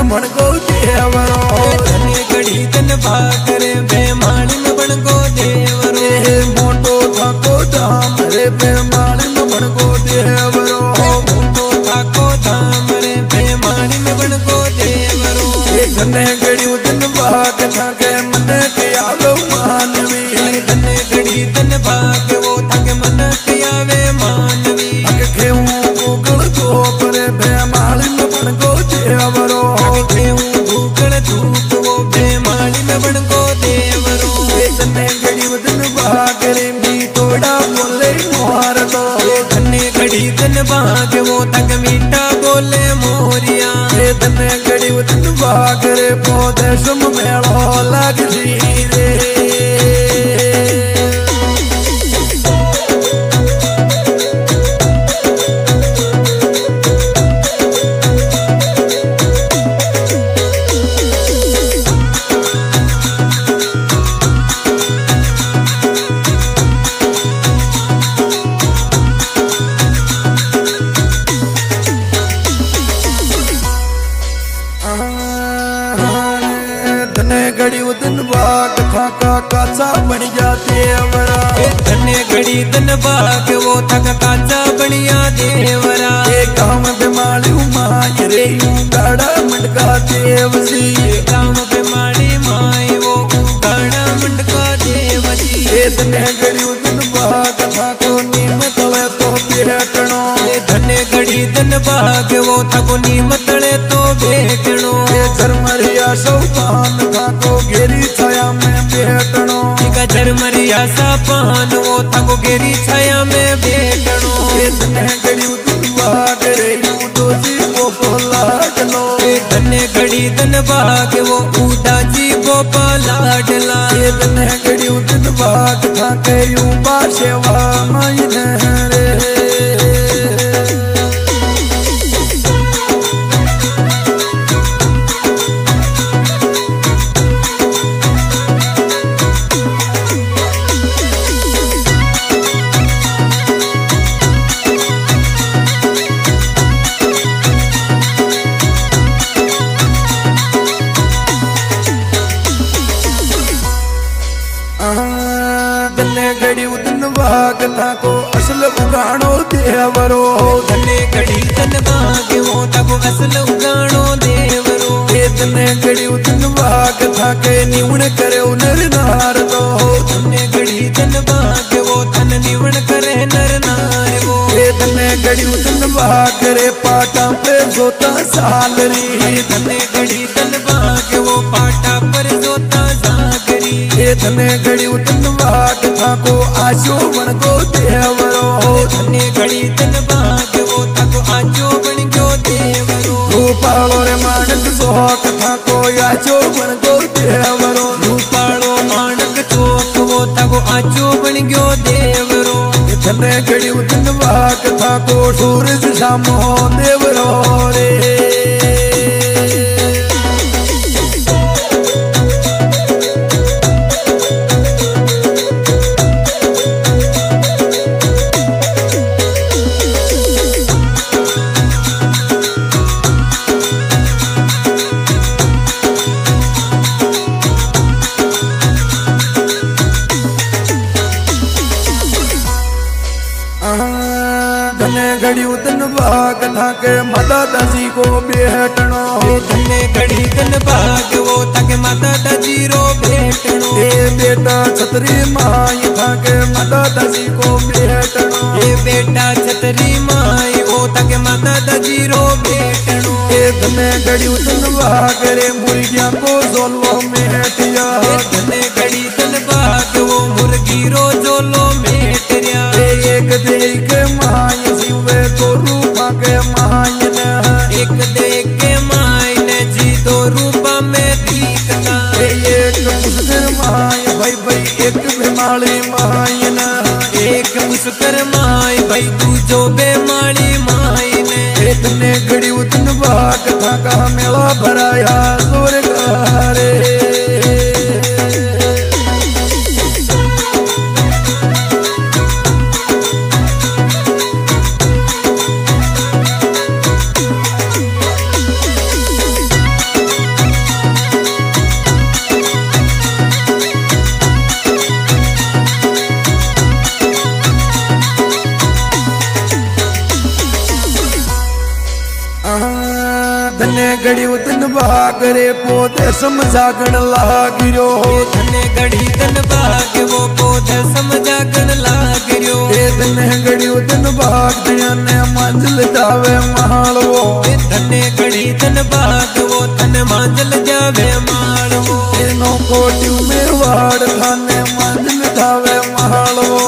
भणको देवरो धने घड़ी तन भागरे बेमाली में भणको देवरो मोटो थाको धाम रे बेमाली में भणको देवरो मोटो थाको धाम रे बेमाली में भणको देवरो धने घड़ी तन भाग थाके मन के आलो मानवी धने घड़ी तन भाग वो थाके मन के आवे मानवी अग खेऊ गोगल तो परे बेमाली में भणको देवरो खेऊ भूगल धूप वो बेमाली में भणको देवरो धने घड़ी तन भाग रे भी तोड़ा बोले मोहर तो धने घड़ी तन भाग वो तक मीठा बोले मोरिया धने घड़ी तन भाग रे पौधे सुम मेलो लग रे घड़ी उदन बाग थाका काचा बन जाते अवरा धने घड़ी तन भाग वो थक काचा बनिया देवरा गाँव बेमाली माय रे गाड़ा मंडका देवसी गाँव बेमाली माई वो गाड़ा मंडका देवसी धने घड़ी उदन बाग थाको नीम तले तो बेटणो धने घड़ी तन भाग वो थको नीम तले तो बेटणो झरमरिया सौतान थाको घेरी छाया में बेटणो झरमरिया सा पान वो थको घेरी छाया में बेटणो धने घड़ी उदन बाग रे दोजी गोपाला डलो धने घड़ी तन भाग वो उदाजी गोपाला डला धने घड़ी उदन बाग थाके यूं बासेवा मायने रे घड़ी उदन भाग थाको असल उगाणो देवरो धने घड़ी तन भाग वो थको असल उगाणो देवरो धने घड़ी उदन भाग थाके निवण करे नर नार तो धने घड़ी तन भाग वो थन निवण करे नर नार वो धने घड़ी उदन भाग रे पाटा पे जोता सालरी धने घड़ी तन भाग वो पाटा पर जोता सागरी धने घड़ी उदन भाग थाको आजो बन गो देवरो धने घड़ी तन भाग वो थको आजो बन गयो देवरो रूपालो रे मानक सोहक थाको आजो बन गो देवरो रूपालो मानक चोक वो थको आजो बन गयो देवरो धने घड़ी उदन भाग थाको सूरज सामो देवरो रे धने घड़ी उदन भाग थाके माता दासी को बेटणो धने घड़ी तन भाग वो थके माता दासी रो बेटणो बेटा छतरी माई थाके माता दासी को बेटणो बेटा छतरी माई वो थके माता दासी रो बेटणो धने घड़ी उदन भाग रे मुर्गिया को जोलो मेटिया धने घड़ी तन भाग वो मुर्गी रो जोलो मेटरिया एक देख माय शिवे तो रूपा के माय ने एक देख के माय ने जी दो रूपा में दिखता एक मुस्कर माय भाई भाई एक बेमाली माय ने एक मुस्कर माय भाई तू जो बेमाली माय ने धने घड़ी उदन भाग थाका मेला भराया जोर रे भाग रे पोते समझागण लागिरो धने घड़ी दिन भाग वो पोते समझागण लागिरो धने घड़ी दिन भाग दिया ने मंजिल जावे मालवो धने घड़ी दिन भाग वो धन मंजिल जावे मालवो नो कोटी में वाड़ थाने मंजिल जावे मालवो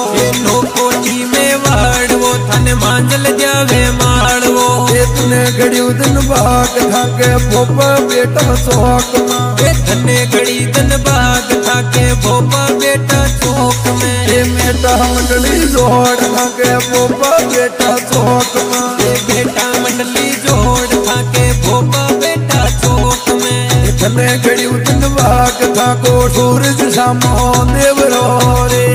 नो कोटी में वाड़ वो धन मंजिल जावे मालवो धने घड़ी दिन भाग थाके भोपा बेटा चौक में धने घड़ी दिन भाग थाके भोपा बेटा चौक में बेटा मंडली जोड़ थाके भोपा बेटा चौक में बेटा मंडली जोड़ थाके भोपा बेटा चौक में धने घड़ी दिन भाग थाको सूरज सामो देवरो रे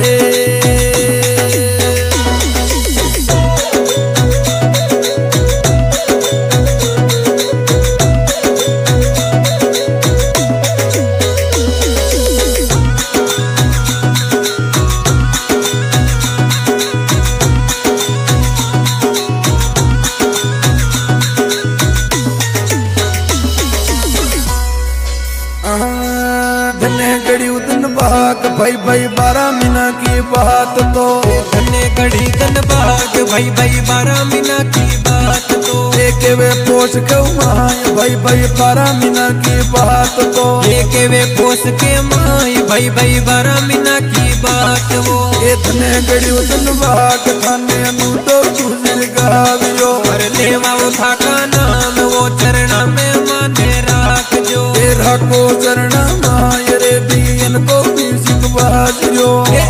धने घड़ी दिन भाग भाई भाई 12 महीना की बात तो धने घड़ी दिन भाग भाई भाई 12 महीना की बात तो एक वे पोष के माय भाई भाई 12 महीना की बात तो एक वे पोष के माय भाई भाई 12 महीना की बात वो धने घड़ी दिन भाग थाने अनु तो गुजर गावियो पर लेवा वो था का नाम वो चरणा में माने राख जो राखो चरणा माय रे बियन को म्यूजिक बाजरो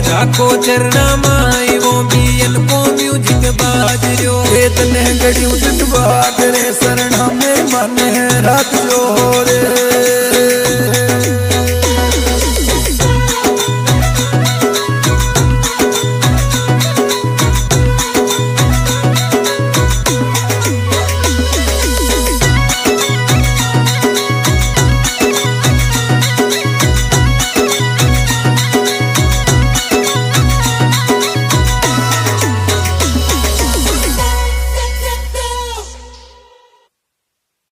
राखो चरणा माय वो बियन को म्यूजिक बाजरो धने घड़ी दिन भाग रे शरणा में मन राख जो रे